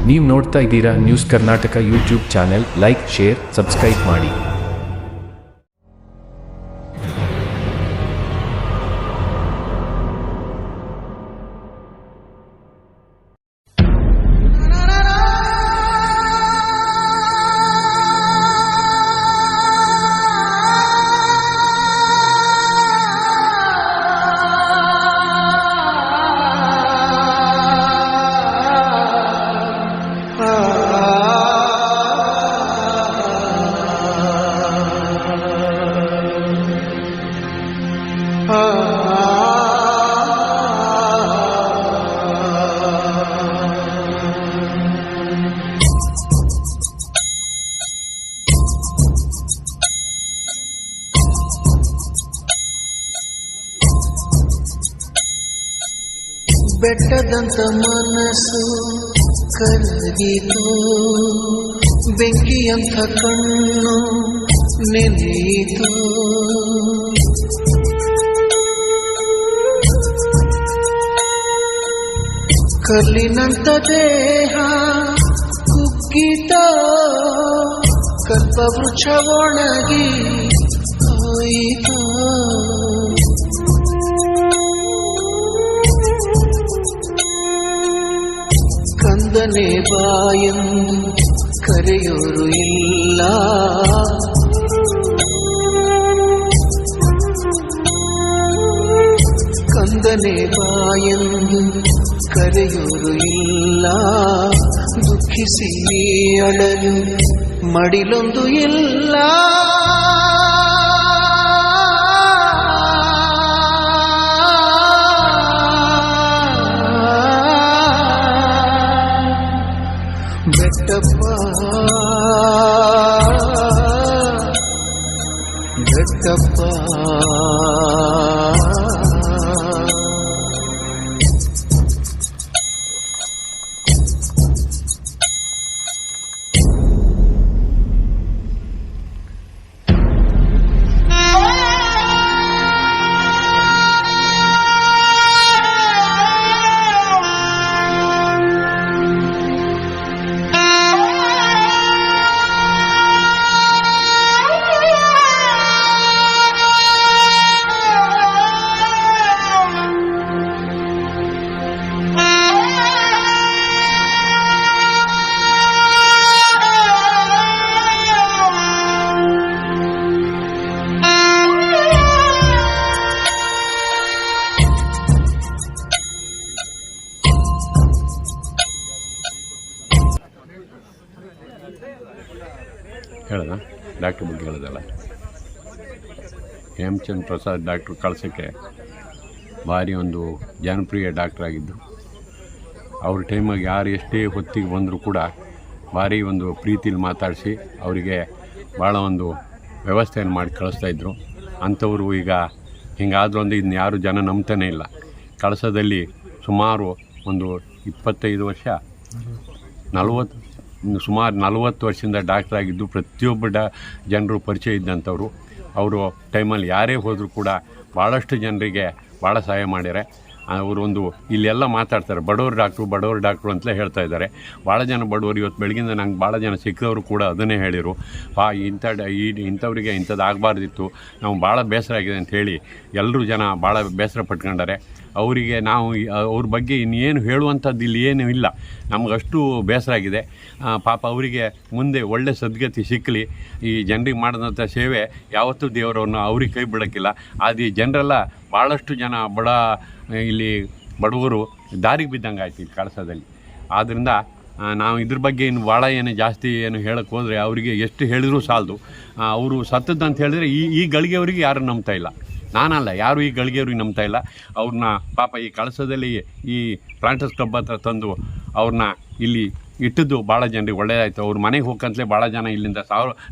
ನೀವು ನೋಡ್ತಾ ಇದ್ದೀರಾ news Karnataka YouTube channel. Like, share, subscribe ಮಾಡಿ. ಬೆಟ್ಟದಂತ ಮನಸ್ಸು ಕರಗಿತು, ಬೆಂಕಿಯಂಥ ಕಣ್ಣು ನೆನೆಯಿತು. ಕಲ್ಲಿನಂತ ದೇಹ ಕುಗ್ಗಿತ, ಕಲ್ಪವೃಕ್ಷ ಒಣಗಿ ಹೋಯಿತು. ಕಂದನೆ ಬಾಯೆಂದು ಕರೆಯೋರು ಇಲ್ಲ, ಕಂದನೆ ಬಾಯೆಂದು ಕರೆಯೋರು ಇಲ್ಲ. ದುಃಖಿಸಿ ಅಳಲು ಮಡಿಲೊಂದು ಇಲ್ಲ. ಬೆಟ್ಟಪ್ಪ ಬೆಟ್ಟಪ್ಪ ಹೇಳ್ದ ಡಾಕ್ಟ್ರ್ ಬಗ್ಗೆ ಹೇಳೋದಲ್ಲ. ಹೇಮಚಂದ್ರ ಪ್ರಸಾದ್ ಡಾಕ್ಟ್ರು ಕಳ್ಸೋಕ್ಕೆ ಭಾರಿ ಒಂದು ಜನಪ್ರಿಯ ಡಾಕ್ಟ್ರಾಗಿದ್ದು, ಅವ್ರ ಟೈಮಾಗಿ ಯಾರು ಎಷ್ಟೇ ಹೊತ್ತಿಗೆ ಬಂದರೂ ಕೂಡ ಭಾರಿ ಒಂದು ಪ್ರೀತಿಲಿ ಮಾತಾಡಿಸಿ ಅವರಿಗೆ ಭಾಳ ಒಂದು ವ್ಯವಸ್ಥೆಯನ್ನು ಮಾಡಿ ಕಳಿಸ್ತಾಯಿದ್ರು. ಅಂಥವರು ಈಗ ಹಿಂಗಾದರೂ ಒಂದು ಇದನ್ನ ಯಾರು ಜನ ನಂಬ್ತಾನೇ ಇಲ್ಲ. ಕಳಸದಲ್ಲಿ ಸುಮಾರು ಒಂದು 25 ವರ್ಷ, ಸುಮಾರು 40 ವರ್ಷದಿಂದ ಡಾಕ್ಟ್ರಾಗಿದ್ದು ಪ್ರತಿಯೊಬ್ಬ ಜನರು ಪರಿಚಯ ಇದ್ದಂಥವ್ರು. ಅವರು ಟೈಮಲ್ಲಿ ಯಾರೇ ಹೋದರೂ ಕೂಡ ಭಾಳಷ್ಟು ಜನರಿಗೆ ಭಾಳ ಸಹಾಯ ಮಾಡ್ಯಾರೆ. ಅವರೊಂದು ಇಲ್ಲೆಲ್ಲ ಮಾತಾಡ್ತಾರೆ, ಬಡವ್ರ ಡಾಕ್ಟ್ರು ಅಂತಲೇ ಹೇಳ್ತಾ ಇದ್ದಾರೆ. ಭಾಳ ಜನ ಬಡವರು ಇವತ್ತು ಬೆಳಗಿಂದ ನಂಗೆ ಭಾಳ ಜನ ಸಿಕ್ಕದವರು ಕೂಡ ಅದನ್ನೇ ಹೇಳಿದರು. ಇಂಥವ್ರಿಗೆ ಇಂಥದ್ದು ಆಗಬಾರ್ದಿತ್ತು, ನಾವು ಭಾಳ ಬೇಸರ ಆಗಿದೆ ಅಂತ ಹೇಳಿ ಎಲ್ಲರೂ ಜನ ಭಾಳ ಬೇಸರ ಪಟ್ಕೊಂಡಾರೆ. ಅವರಿಗೆ ನಾವು ಅವ್ರ ಬಗ್ಗೆ ಇನ್ನೇನು ಹೇಳುವಂಥದ್ದು ಇಲ್ಲಿ ಏನೂ ಇಲ್ಲ. ನಮಗಷ್ಟು ಬೇಸರ ಆಗಿದೆ. ಪಾಪ ಅವರಿಗೆ ಮುಂದೆ ಒಳ್ಳೆ ಸದ್ಗತಿ ಸಿಕ್ಕಲಿ. ಈ ಜನರಿಗೆ ಮಾಡಿದಂಥ ಸೇವೆ ಯಾವತ್ತೂ ದೇವರವ್ರನ್ನ ಅವ್ರಿಗೆ ಕೈ ಬಿಡೋಕ್ಕಿಲ್ಲ. ಅದು ಈ ಜನರೆಲ್ಲ ಭಾಳಷ್ಟು ಜನ ಇಲ್ಲಿ ಬಡವರು ದಾರಿಗೆ ಬಿದ್ದಂಗೆ ಆಯ್ತು ಇಲ್ಲಿ ಕಳಸದಲ್ಲಿ. ಆದ್ದರಿಂದ ನಾವು ಇದ್ರ ಬಗ್ಗೆ ಇನ್ನು ಭಾಳ ಜಾಸ್ತಿ ಹೇಳೋಕ್ಕೆ ಹೋದರೆ ಅವರಿಗೆ ಎಷ್ಟು ಹೇಳಿದರೂ ಸಾಲದು. ಅವರು ಸತ್ತದ್ದು ಅಂತ ಹೇಳಿದ್ರೆ ಈ ಗಳಿಗೆಯವರಿಗೆ ಯಾರೂ ನಂಬ್ತಾ ಇಲ್ಲ. ನಾನಲ್ಲ, ಯಾರು ಈ ಗಳಿಗೆಯವ್ರಿಗೆ ನಂಬ್ತಾ ಇಲ್ಲ. ಅವ್ರನ್ನ ಪಾಪ ಈ ಕಳಸದಲ್ಲಿ ಈ ಪ್ಲಾಂಟರ್ಸ್ ಕ್ಲಬ್ ಹತ್ರ ತಂದು ಅವ್ರನ್ನ ಇಲ್ಲಿ ಇಟ್ಟಿದ್ದು ಭಾಳ ಜನರಿಗೆ ಒಳ್ಳೆಯದಾಯಿತು. ಅವ್ರ ಮನೆಗೆ ಹೋಗಂತಲೇ ಭಾಳ ಜನ ಇಲ್ಲಿಂದ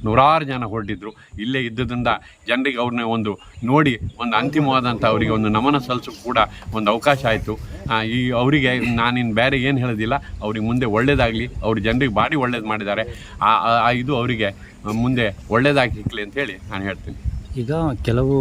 ನೂರಾರು ಜನ ಹೊರಟಿದ್ರು. ಇಲ್ಲೇ ಇದ್ದದ್ರಿಂದ ಜನರಿಗೆ ಅವ್ರನ್ನ ಒಂದು ನೋಡಿ ಒಂದು ಅಂತಿಮವಾದಂಥ ಅವರಿಗೆ ಒಂದು ನಮನ ಸಲ್ಲಿಸೋಕ್ಕೆ ಕೂಡ ಒಂದು ಅವಕಾಶ ಆಯಿತು. ಅವರಿಗೆ ನಾನಿನ್ನು ಬೇರೆ ಏನು ಹೇಳೋದಿಲ್ಲ. ಅವ್ರಿಗೆ ಮುಂದೆ ಒಳ್ಳೆಯದಾಗಲಿ, ಅವ್ರ ಜನರಿಗೆ ಭಾರಿ ಒಳ್ಳೇದು ಮಾಡಿದ್ದಾರೆ. ಇದು ಅವರಿಗೆ ಮುಂದೆ ಒಳ್ಳೆಯದಾಗಲಿ ಅಂತೇಳಿ ನಾನು ಹೇಳ್ತೀನಿ. ಈಗ ಕೆಲವು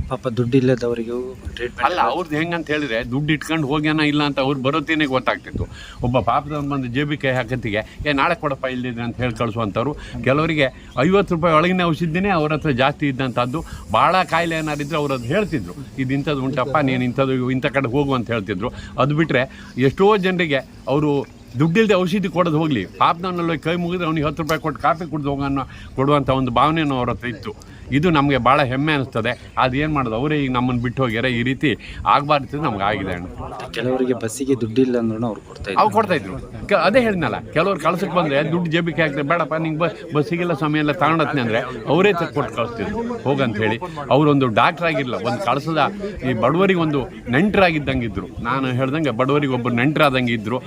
ಪಾಪ ದುಡ್ಡಿಲ್ಲದವರಿಗೂ ಟ್ರೀಟ್ಮೆಂಟ್ ಅಲ್ಲ ಅವ್ರದ್ದು ಹೆಂಗಂತ ಹೇಳಿದ್ರೆ ದುಡ್ಡು ಇಟ್ಕೊಂಡು ಹೋಗ್ಯಾನ ಇಲ್ಲ ಅಂತ ಅವ್ರು ಬರೋತೇನೆ ಗೊತ್ತಾಗ್ತಿತ್ತು. ಒಬ್ಬ ಪಾಪದವ್ನು ಬಂದು ಜೇಬಿ ಕೈ ಹಾಕತ್ತಿಗೆ ನಾಳೆ ಕೊಡಪ್ಪ ಇಲ್ದಿದ್ರೆ ಅಂತ ಹೇಳಿ ಕಳಿಸುವಂಥವ್ರು. ಕೆಲವರಿಗೆ 50 ರೂಪಾಯಿ ಒಳಗಿನ ಔಷಧಿನೇ ಅವ್ರ ಹತ್ರ ಜಾಸ್ತಿ ಇದ್ದಂಥದ್ದು. ಭಾಳ ಕಾಯಿಲೆ ಏನಾರಿದ್ರೆ ಅವ್ರು ಅದು ಹೇಳ್ತಿದ್ರು, ಇದು ಇಂಥದ್ದು ಉಂಟಪ್ಪ, ನೀನು ಇಂಥ ಕಡೆ ಹೋಗು ಅಂತ ಹೇಳ್ತಿದ್ರು. ಅದು ಬಿಟ್ಟರೆ ಎಷ್ಟೋ ಜನರಿಗೆ ಅವರು ದುಡ್ಡಿಲ್ಲದೆ ಔಷಧಿ ಕೊಡೋದು ಹೋಗಲಿ, ಪಾಪದವನಲ್ಲಿ ಕೈ ಮುಗಿದ್ರೆ ಅವ್ನಿಗೆ 10 ರೂಪಾಯಿ ಕೊಟ್ಟು ಕಾಫಿ ಕುಡ್ದು ಹೋಗೋಣ ಕೊಡುವಂಥ ಒಂದು ಭಾವನೆಯೂ ಅವ್ರ ಹತ್ರ ಇತ್ತು. ಇದು ನಮಗೆ ಭಾಳ ಹೆಮ್ಮೆ ಅನಿಸ್ತದೆ. ಅದೇನು ಮಾಡೋದು, ಅವರೇ ಈಗ ನಮ್ಮನ್ನು ಬಿಟ್ಟು ಹೋಗ್ಯಾರ. ಈ ರೀತಿ ಆಗಬಾರ್ದು ನಮ್ಗೆ ಆಗಿದೆ ಅಣ್ಣ. ಕೆಲವರಿಗೆ ಬಸ್ಸಿಗೆ ದುಡ್ಡಿಲ್ಲ ಅಂದ್ರೂ ಅವ್ರು ಕೊಡ್ತಾಯಿದ್ರು. ಅದೇ ಹೇಳಿದ್ನಲ್ಲ, ಕೆಲವ್ರು ಕಳ್ಸಕ್ಕೆ ಬಂದರೆ ದುಡ್ಡು ಜೇಬಿಗೆ ಹಾಕಿದ್ರೆ ಬೇಡಪ್ಪ ನಿಂಗೆ ಬಸ್ಸಿಗೆಲ್ಲ ಸಮಯ ಎಲ್ಲ ತಗೊಂಡತ್ನೆ ಅಂದರೆ ಅವರೇ ಕೊಟ್ಟು ಕಳಿಸ್ತಿದ್ರು ಹೋಗಂತ ಹೇಳಿ. ಅವರೊಂದು ಡಾಕ್ಟ್ರ್ ಆಗಿರಲಿಲ್ಲ, ಒಂದು ಕಳಿಸದ ಈ ಬಡವರಿಗೆ ಒಂದು ನೆಂಟರಾಗಿದ್ದಂಗೆ ಇದ್ದರು. ನಾನು ಹೇಳ್ದಂಗೆ ಬಡವರಿಗೆ ಒಬ್ಬರು ನೆಂಟರಾದಂಗೆ ಇದ್ದರು.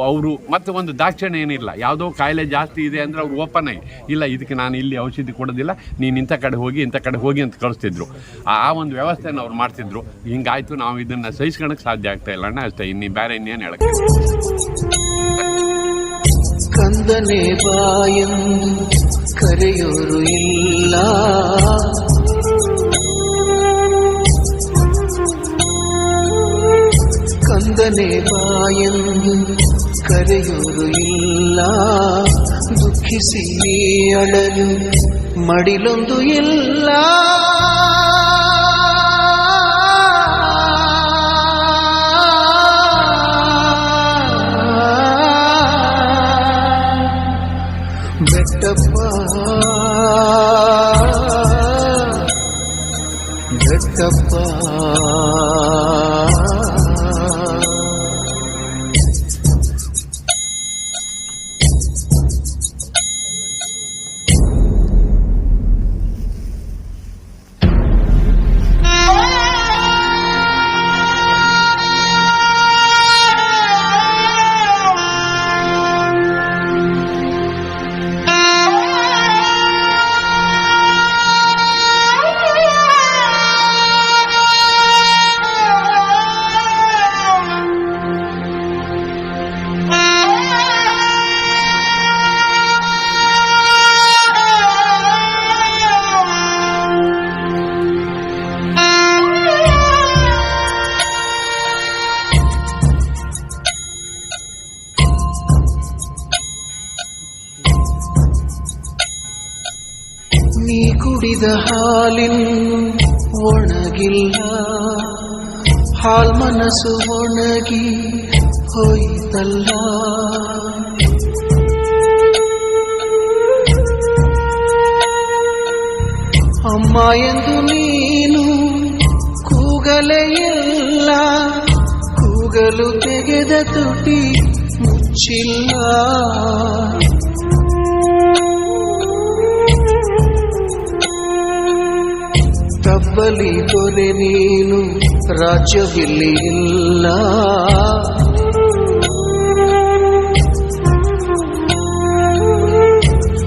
ಅವರು ಮತ್ತೆ ಒಂದು ದಾಕ್ಷಿಣ್ಯ ಏನಿಲ್ಲ. ಯಾವುದೋ ಕಾಯಿಲೆ ಜಾಸ್ತಿ ಇದೆ ಅಂದರೆ ಅವ್ರು ಓಪನ್ ಆಗಿ ಇಲ್ಲ ಇದಕ್ಕೆ ನಾನು ಇಲ್ಲಿ ಔಷಧಿ ಕೊಡೋದಿಲ್ಲ, ನೀನು ಇಂಥ ಕಡೆ ಹೋಗಿ ಅಂತ ಕಳಿಸ್ತಿದ್ರು. ಆ ಒಂದು ವ್ಯವಸ್ಥೆನ ಅವ್ರು ಮಾಡ್ತಿದ್ರು. ಹಿಂಗಾಯ್ತು, ನಾವು ಇದನ್ನು ಸಹಿಸ್ಕೊಳಕ್ಕೆ ಸಾಧ್ಯ ಆಗ್ತಾ ಇಲ್ಲ ಅಣ್ಣ. ಅಷ್ಟೇ, ಬೇರೆ ಇನ್ನೇನು ಹೇಳಕ್ಕೆ. ಕಂದನೆ ಬಾಯೆಂದು ಕರೆಯೋರು ಇಲ್ಲ, ಕಂದನೆ ಬಾಯೆಂದು ಕರೆಯೋರು ಇಲ್ಲ, ದುಃಖಿಸಿ ಅಳಲು ಮಡಿಲೊಂದು ಇಲ್ಲ. ಬೆಟ್ಟಪ್ಪ ಬೆಟ್ಟಪ್ಪ ನೀ ಕುಡಿದ ಹಾಲಿನ್ನು ಒಣಗಿಲ್ಲ, ಹಾಲ್ ಮನಸ್ಸು ಒಣಗಿ ಹೋಯಿತಲ್ಲ. ಅಮ್ಮ ಎಂದು ನೀನು ಕೂಗಲೇ ಇಲ್ಲ, ಕೂಗಲು ತೆಗೆದ ತುಟಿ ಮುಚ್ಚಿಲ್ಲ. ತಬ್ಬಲಿ ದೊರೆ ನೀನು ರಾಜ್ಯವಿಲ್ಲಿ ಇಲ್ಲ,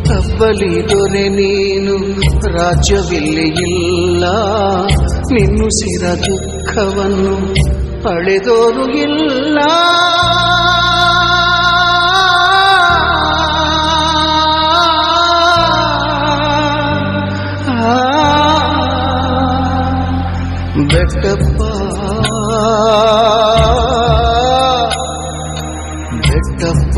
ತಬ್ಬಲಿ ದೊರೆ ನೀನು ರಾಜ್ಯವಿಲ್ಲಿ ಇಲ್ಲ. ನಿನ್ನುಸಿರ ದುಃಖವನ್ನು ಅಳೆದೋರು ಇಲ್ಲ. ಬೆಟ್ಟಪ್ಪ ಬೆಟ್ಟಪ್ಪ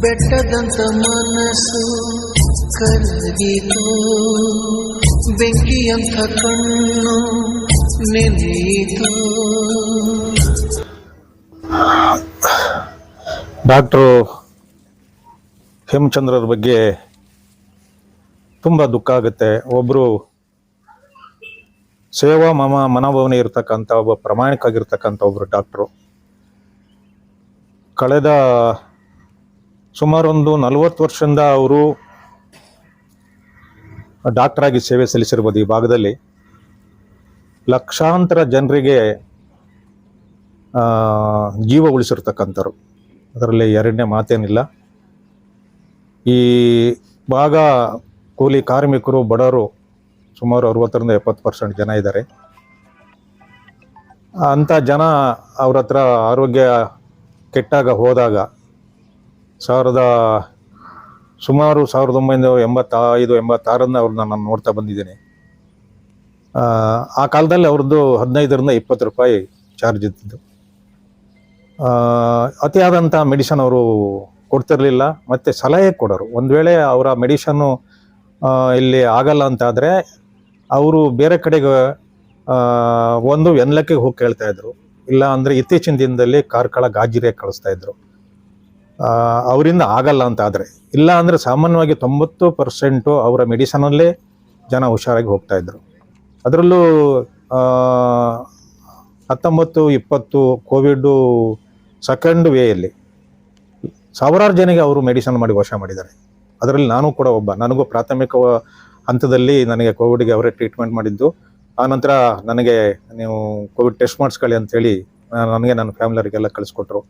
ಬೆಟ್ಟದಂತ ಮನಸ್ಸು ಕರಗಿತು, ಬೆಂಕಿಯಂಥ ಕಣ್ಣು ನೆನೆಯಿತು. ಡಾಕ್ಟ್ರು ಹೇಮಚಂದ್ರರ ಬಗ್ಗೆ ತುಂಬ ದುಃಖ ಆಗುತ್ತೆ. ಒಬ್ಬರು ಸೇವಾ ಮನೋಭಾವನೆ ಇರತಕ್ಕಂಥ ಒಬ್ಬ ಪ್ರಾಮಾಣಿಕವಾಗಿರ್ತಕ್ಕಂಥ ಒಬ್ಬರು ಡಾಕ್ಟ್ರು. ಕಳೆದ ಸುಮಾರು ಒಂದು 40 ವರ್ಷದಿಂದ ಅವರು ಡಾಕ್ಟರಾಗಿ ಸೇವೆ ಸಲ್ಲಿಸಿರ್ಬೋದು. ಈ ಭಾಗದಲ್ಲಿ ಲಕ್ಷಾಂತರ ಜನರಿಗೆ ಜೀವ ಉಳಿಸಿರ್ತಕ್ಕಂಥವ್ರು, ಅದರಲ್ಲಿ ಎರಡನೇ ಮಾತೇನಿಲ್ಲ. ಈ ಭಾಗ ಕೂಲಿ ಕಾರ್ಮಿಕರು, ಬಡವರು ಸುಮಾರು 60-70% ಜನ ಇದ್ದಾರೆ. ಅಂಥ ಜನ ಅವ್ರ ಹತ್ರ ಆರೋಗ್ಯ ಕೆಟ್ಟಾಗ ಹೋದಾಗ ಸುಮಾರು 1985-86 ಅವ್ರನ್ನ ನಾನು ನೋಡ್ತಾ ಬಂದಿದ್ದೀನಿ. ಆ ಕಾಲದಲ್ಲಿ ಅವ್ರದ್ದು 15-20 ರೂಪಾಯಿ ಚಾರ್ಜ್ ಇದ್ದಿದ್ದು. ಅತಿಯಾದಂಥ ಮೆಡಿಸನ್ ಅವರು ಕೊಡ್ತಿರ್ಲಿಲ್ಲ, ಮತ್ತು ಸಲಹೆ ಕೊಡೋರು. ಒಂದು ವೇಳೆ ಅವರ ಮೆಡಿಸನ್ನು ಇಲ್ಲಿ ಆಗಲ್ಲ ಅಂತಾದರೆ ಅವರು ಬೇರೆ ಕಡೆಗೆ ಒಂದು ವೆನ್ಲಕ್ಕೆ ಹೋಗಿ ಕೇಳ್ತಾಯಿದ್ರು, ಇಲ್ಲ ಅಂದರೆ ಇತ್ತೀಚಿನ ದಿನದಲ್ಲಿ ಕಾರ್ಕಳ ಗಾಜಿರೆ ಕಳಿಸ್ತಾಯಿದ್ರು. ಅವರಿಂದ ಆಗಲ್ಲ ಅಂತ ಆದರೆ, ಇಲ್ಲ ಅಂದರೆ ಸಾಮಾನ್ಯವಾಗಿ 90% ಅವರ ಮೆಡಿಸನಲ್ಲೇ ಜನ ಹುಷಾರಾಗಿ ಹೋಗ್ತಾಯಿದ್ರು. ಅದರಲ್ಲೂ 19-20 ಕೋವಿಡು ಸೆಕೆಂಡ್ ವೇಯಲ್ಲಿ ಸಾವಿರಾರು ಜನಕ್ಕೆ ಅವರು ಮೆಡಿಸನ್ ಮಾಡಿ ವಶ ಮಾಡಿದ್ದಾರೆ. ಅದರಲ್ಲಿ ನಾನು ಕೂಡ ಒಬ್ಬ. ನನಗೂ ಪ್ರಾಥಮಿಕ ಹಂತದಲ್ಲಿ ನನಗೆ ಕೋವಿಡ್ಗೆ ಅವರೇ ಟ್ರೀಟ್ಮೆಂಟ್ ಮಾಡಿದ್ದು. ಆನಂತರ ನನಗೆ ನೀವು ಕೋವಿಡ್ ಟೆಸ್ಟ್ ಮಾಡಿಸ್ಕೊಳ್ಳಿ ಅಂಥೇಳಿ ನನಗೆ ನನ್ನ ಫ್ಯಾಮಿಲಿಯವರಿಗೆಲ್ಲ ಕಳಿಸ್ಕೊಟ್ರು.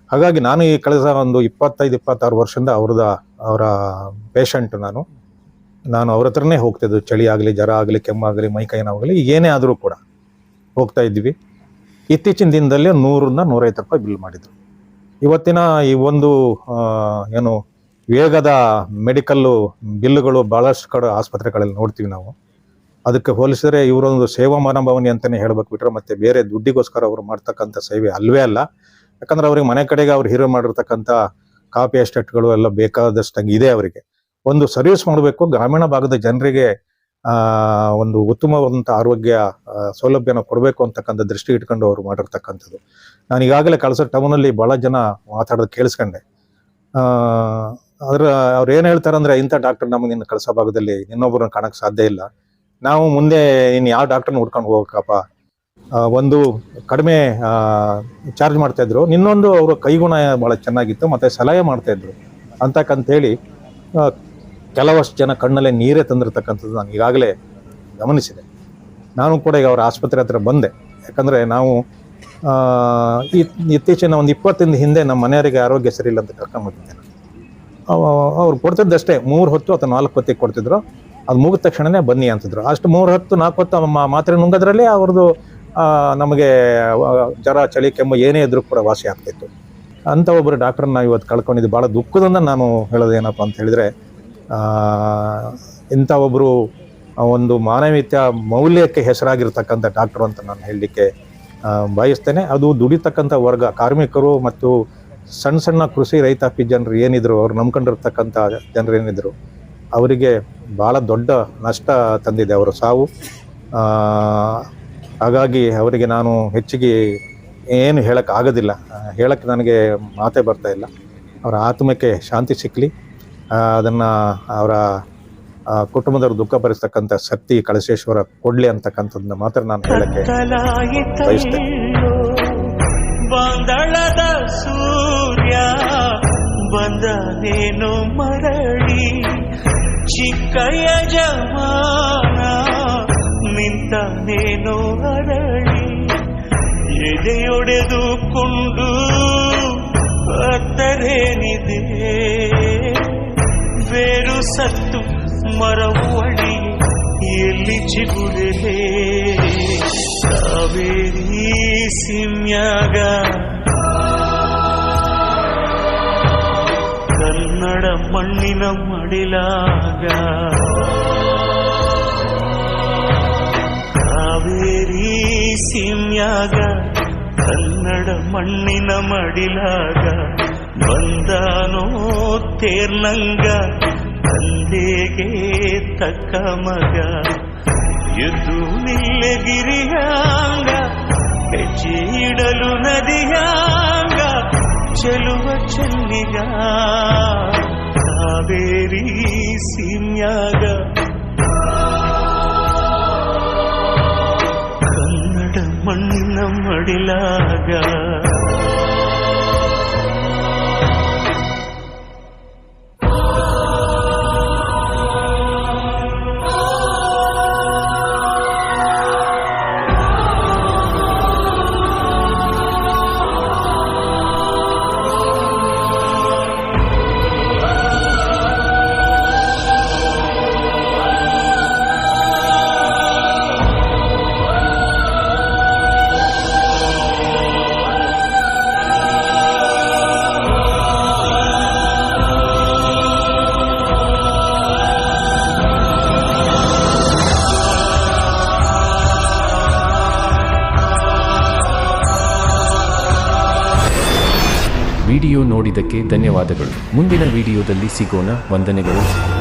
ಹಾಗಾಗಿ ನಾನು ಈ ಕಳೆದ ಒಂದು 25-26 ವರ್ಷದಿಂದ ಅವರ ಪೇಷಂಟು ನಾನು ಅವ್ರ ಹತ್ರನೇ ಹೋಗ್ತಿದ್ದು. ಚಳಿ ಆಗಲಿ, ಜ್ವರ ಆಗಲಿ, ಕೆಮ್ಮಾಗಲಿ, ಮೈಕೈ ನೋವಾಗಲಿ, ಏನೇ ಆದರೂ ಕೂಡ ಹೋಗ್ತಾ ಇದ್ವಿ. ಇತ್ತೀಚಿನ ದಿನದಲ್ಲಿ 100-150 ರೂಪಾಯಿ ಬಿಲ್ ಮಾಡಿದ್ರು. ಇವತ್ತಿನ ಈ ಒಂದು ಏನು ವೇಗದ ಮೆಡಿಕಲ್ಲು ಬಿಲ್ಲುಗಳು ಭಾಳಷ್ಟು ಕಡೆ ಆಸ್ಪತ್ರೆಗಳಲ್ಲಿ ನೋಡ್ತೀವಿ ನಾವು. ಅದಕ್ಕೆ ಹೋಲಿಸಿದರೆ ಇವರೊಂದು ಸೇವಾ ಮನೋಭಾವನೆ ಅಂತಲೇ ಹೇಳಬೇಕು ಬಿಟ್ಟರೆ ಮತ್ತೆ ಬೇರೆ ದುಡ್ಡಿಗೋಸ್ಕರ ಅವರು ಮಾಡ್ತಕ್ಕಂಥ ಸೇವೆ ಅಲ್ವೇ ಅಲ್ಲ. ಯಾಕಂದರೆ ಅವ್ರಿಗೆ ಮನೆ ಕಡೆಗೆ ಅವ್ರು ಹೀರೋ ಮಾಡಿರ್ತಕ್ಕಂಥ ಕಾಪಿ ಎಸ್ಟೇಟ್ಗಳು ಎಲ್ಲ ಬೇಕಾದಷ್ಟಾಗಿ ಇದೆ. ಅವರಿಗೆ ಒಂದು ಸರ್ವಿಸ್ ಮಾಡಬೇಕು, ಗ್ರಾಮೀಣ ಭಾಗದ ಜನರಿಗೆ ಒಂದು ಉತ್ತಮವಾದಂಥ ಆರೋಗ್ಯ ಸೌಲಭ್ಯನ ಕೊಡಬೇಕು ಅಂತಕ್ಕಂಥ ದೃಷ್ಟಿ ಇಟ್ಕೊಂಡು ಅವರು ಮಾಡಿರ್ತಕ್ಕಂಥದ್ದು. ನಾನು ಈಗಾಗಲೇ ಕಳಸ ಟೌನಲ್ಲಿ ಭಾಳ ಜನ ಮಾತಾಡೋದು ಕೇಳಿಸ್ಕೊಂಡೆ. ಅವ್ರು ಏನು ಹೇಳ್ತಾರಂದ್ರೆ, ಇಂಥ ಡಾಕ್ಟರ್ ನಮಗೆ ನಿನ್ನ ಕಳಸ ಭಾಗದಲ್ಲಿ ಇನ್ನೊಬ್ಬರನ್ನ ಕಾಣಕ್ಕೆ ಸಾಧ್ಯ ಇಲ್ಲ, ನಾವು ಮುಂದೆ ಇನ್ನು ಯಾವ ಡಾಕ್ಟರ್ನ ಹುಡ್ಕೊಂಡು ಹೋಗಬೇಕಪ್ಪ, ಒಂದು ಕಡಿಮೆ ಚಾರ್ಜ್ ಮಾಡ್ತಾಯಿದ್ರು, ಇನ್ನೊಂದು ಅವರ ಕೈಗುಣ ಭಾಳ ಚೆನ್ನಾಗಿತ್ತು, ಮತ್ತು ಸಲಹೆ ಮಾಡ್ತಾಯಿದ್ರು ಅಂತಕ್ಕಂಥೇಳಿ ಕೆಲವಷ್ಟು ಜನ ಕಣ್ಣಲ್ಲೇ ನೀರೇ ತಂದಿರ್ತಕ್ಕಂಥದ್ದು ನಾನು ಈಗಾಗಲೇ ಗಮನಿಸಿದೆ. ನಾನು ಕೂಡ ಈಗ ಅವರ ಆಸ್ಪತ್ರೆ ಹತ್ರ ಬಂದೆ. ಯಾಕಂದರೆ ನಾವು ಇತ್ತೀಚಿನ ಒಂದು 20 ದಿನದ ಹಿಂದೆ ನಮ್ಮ ಮನೆಯವರಿಗೆ ಆರೋಗ್ಯ ಸರಿ ಇಲ್ಲ ಅಂತ ಕರ್ಕೊಂಡ್ಬಂದಿದ್ದೆ. ಅವ್ರು ಕೊಡ್ತಿದ್ದಷ್ಟೇ 3 ಹೊತ್ತು ಅಥವಾ 4 ಹೊತ್ತಿಗೆ ಕೊಡ್ತಿದ್ರು. ಅದು ಮುಗಿದ ತಕ್ಷಣವೇ ಬನ್ನಿ ಅಂತಿದ್ರು. ಅಷ್ಟು 3 ಹೊತ್ತು 4 ಹೊತ್ತು ಮಾತ್ರೆ ನುಂಗೋದ್ರಲ್ಲಿ ಅವ್ರದ್ದು ನಮಗೆ ಜ್ವರ, ಚಳಿ, ಕೆಮ್ಮು ಏನೇ ಇದ್ರೂ ಕೂಡ ವಾಸಿ ಆಗ್ತಿತ್ತು. ಅಂಥ ಒಬ್ಬರು ಡಾಕ್ಟ್ರನ್ನ ಇವತ್ತು ಕಳ್ಕೊಂಡಿದ್ದು ಭಾಳ ದುಃಖದಿಂದ ನಾನು ಹೇಳೋದೇನಪ್ಪ ಅಂತ ಹೇಳಿದರೆ, ಇಂಥ ಒಬ್ಬರು ಒಂದು ಮಾನವೀಯತೆಯ ಮೌಲ್ಯಕ್ಕೆ ಹೆಸರಾಗಿರ್ತಕ್ಕಂಥ ಡಾಕ್ಟ್ರು ಅಂತ ನಾನು ಹೇಳಲಿಕ್ಕೆ ಬಯಸ್ತೇನೆ. ಅದು ದುಡಿತಕ್ಕಂಥ ವರ್ಗ, ಕಾರ್ಮಿಕರು ಮತ್ತು ಸಣ್ಣ ಸಣ್ಣ ಕೃಷಿ ರೈತಾಪಿ ಜನರು ಏನಿದ್ರು, ಅವ್ರು ನಂಬ್ಕೊಂಡಿರ್ತಕ್ಕಂಥ ಜನರು ಏನಿದ್ರು, ಅವರಿಗೆ ಭಾಳ ದೊಡ್ಡ ನಷ್ಟ ತಂದಿದೆ ಅವರ ಸಾವು. ಹಾಗಾಗಿ ಅವರಿಗೆ ನಾನು ಹೆಚ್ಚಿಗೆ ಏನು ಹೇಳಕ್ಕೆ ಆಗೋದಿಲ್ಲ, ಹೇಳಕ್ಕೆ ನನಗೆ ಮಾತೇ ಬರ್ತಾ ಇಲ್ಲ. ಅವರ ಆತ್ಮಕ್ಕೆ ಶಾಂತಿ ಸಿಕ್ಕಲಿ, ಅದನ್ನು ಅವರ ಕುಟುಂಬದವರು ದುಃಖ ಭರಿಸ್ತಕ್ಕಂಥ ಶಕ್ತಿ ಕಳಸೇಶ್ವರ ಕೊಡಲಿ ಅಂತಕ್ಕಂಥದ್ದನ್ನ ಮಾತ್ರ ನಾನು ಹೇಳಕ್ಕೆ ಬಯಸ್ತೇನೆ. ಬಂದಳದ ಸೂರ್ಯ ಬಂದನೇನು ಮರಳಿ, ಚಿಕ್ಕಯ್ಯ ಜವಾನ ನಿಂತನೇನು ಅರಳಿ, ಎದೆಯೊಡೆದುಕೊಂಡು ಅತ್ತರೇನಿದೆ, ಬೇರು ಸತ್ತು ಮರವು ಅಡಿ ಎಲ್ಲಿ ಚಿಗುರಲೆ, ಕಾವೇರಿ ಸಿಮ್ಯಾಗ ಕನ್ನಡ ಮಣ್ಣಿನ ಮಡಿಲಾಗ, ಕಾವೇರಿ ಸಿಮ್ಯಾಗ ಕನ್ನಡ ಮಣ್ಣಿನ ಮಡಿಲಾಗ, ಬಂದಾನೋ ತೇರ್ನಂಗ ತಂದೆಗೆ ತಕ್ಕ ಮಗ, ಎದ್ದು ನಿಲ್ಲಗಿರಿಯಾಂಗ ಹೆಜ್ಜೆ ಇಡಲು ನದಿಯಾಂಗ ಚೆಲುವ ಚೆನ್ನಿಗ ಕಾವೇರಿ ಸೀಮ್ಯಾಗ ಕನ್ನಡ ಮಣ್ಣಿನ ಮಡಿಲಾಗ ವಿಡಿಯೋ ನೋಡಿದ್ದಕ್ಕೆ ಧನ್ಯವಾದಗಳು. ಮುಂದಿನ ವಿಡಿಯೋದಲ್ಲಿ ಸಿಗೋಣ. ವಂದನೆಗಳು.